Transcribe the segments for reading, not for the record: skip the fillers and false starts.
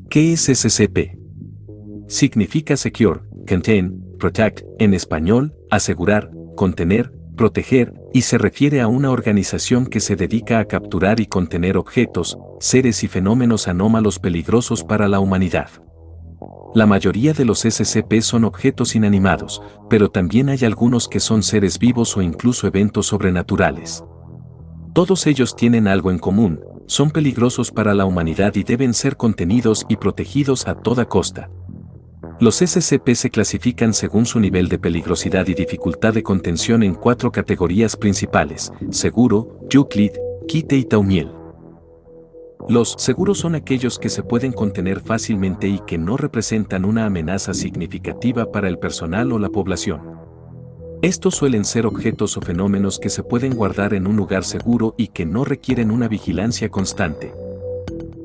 ¿Qué es SCP? Significa Secure, Contain, Protect, en español, asegurar, contener, proteger, y se refiere a una organización que se dedica a capturar y contener objetos, seres y fenómenos anómalos peligrosos para la humanidad. La mayoría de los SCP son objetos inanimados, pero también hay algunos que son seres vivos o incluso eventos sobrenaturales. Todos ellos tienen algo en común: son peligrosos para la humanidad y deben ser contenidos y protegidos a toda costa. Los SCP se clasifican según su nivel de peligrosidad y dificultad de contención en 4 categorías principales: seguro, Euclid, Quite y Taumiel. Los seguros son aquellos que se pueden contener fácilmente y que no representan una amenaza significativa para el personal o la población. Estos suelen ser objetos o fenómenos que se pueden guardar en un lugar seguro y que no requieren una vigilancia constante.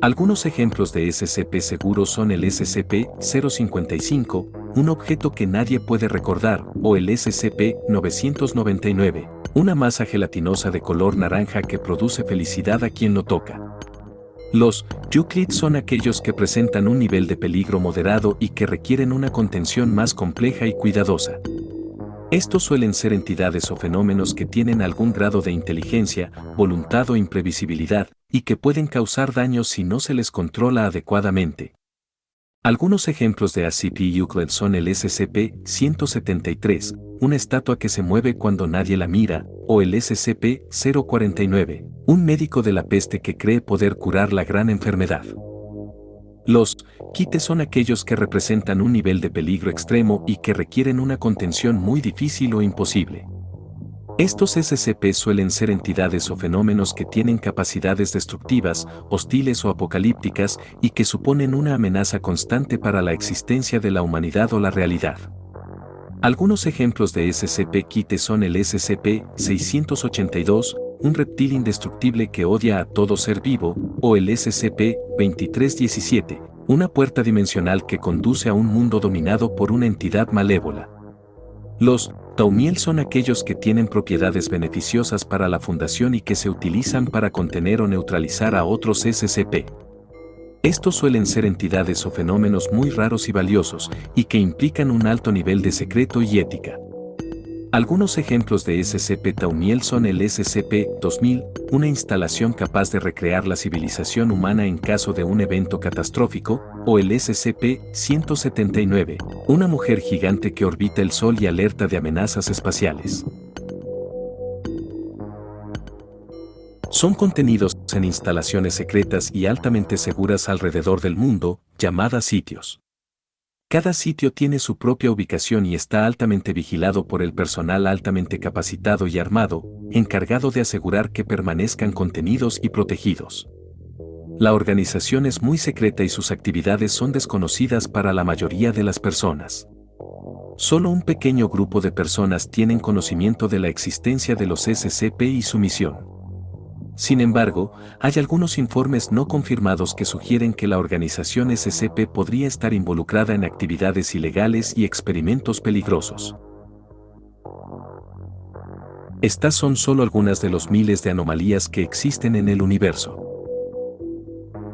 Algunos ejemplos de SCP seguros son el SCP-055, un objeto que nadie puede recordar, o el SCP-999, una masa gelatinosa de color naranja que produce felicidad a quien lo toca. Los Euclid son aquellos que presentan un nivel de peligro moderado y que requieren una contención más compleja y cuidadosa. Estos suelen ser entidades o fenómenos que tienen algún grado de inteligencia, voluntad o imprevisibilidad, y que pueden causar daños si no se les controla adecuadamente. Algunos ejemplos de SCP-Euclid son el SCP-173, una estatua que se mueve cuando nadie la mira, o el SCP-049, un médico de la peste que cree poder curar la gran enfermedad. Los Quite son aquellos que representan un nivel de peligro extremo y que requieren una contención muy difícil o imposible. Estos SCP suelen ser entidades o fenómenos que tienen capacidades destructivas, hostiles o apocalípticas y que suponen una amenaza constante para la existencia de la humanidad o la realidad. Algunos ejemplos de SCP-Quite son el SCP-682, un reptil indestructible que odia a todo ser vivo, o el SCP-2317, una puerta dimensional que conduce a un mundo dominado por una entidad malévola. Los Taumiel son aquellos que tienen propiedades beneficiosas para la Fundación y que se utilizan para contener o neutralizar a otros SCP. Estos suelen ser entidades o fenómenos muy raros y valiosos, y que implican un alto nivel de secreto y ética. Algunos ejemplos de SCP-Taumiel son el SCP-2000, una instalación capaz de recrear la civilización humana en caso de un evento catastrófico, o el SCP-179, una mujer gigante que orbita el Sol y alerta de amenazas espaciales. Son contenidos en instalaciones secretas y altamente seguras alrededor del mundo, llamadas sitios. Cada sitio tiene su propia ubicación y está altamente vigilado por el personal altamente capacitado y armado, encargado de asegurar que permanezcan contenidos y protegidos. La organización es muy secreta y sus actividades son desconocidas para la mayoría de las personas. Solo un pequeño grupo de personas tienen conocimiento de la existencia de los SCP y su misión. Sin embargo, hay algunos informes no confirmados que sugieren que la organización SCP podría estar involucrada en actividades ilegales y experimentos peligrosos. Estas son solo algunas de los miles de anomalías que existen en el universo.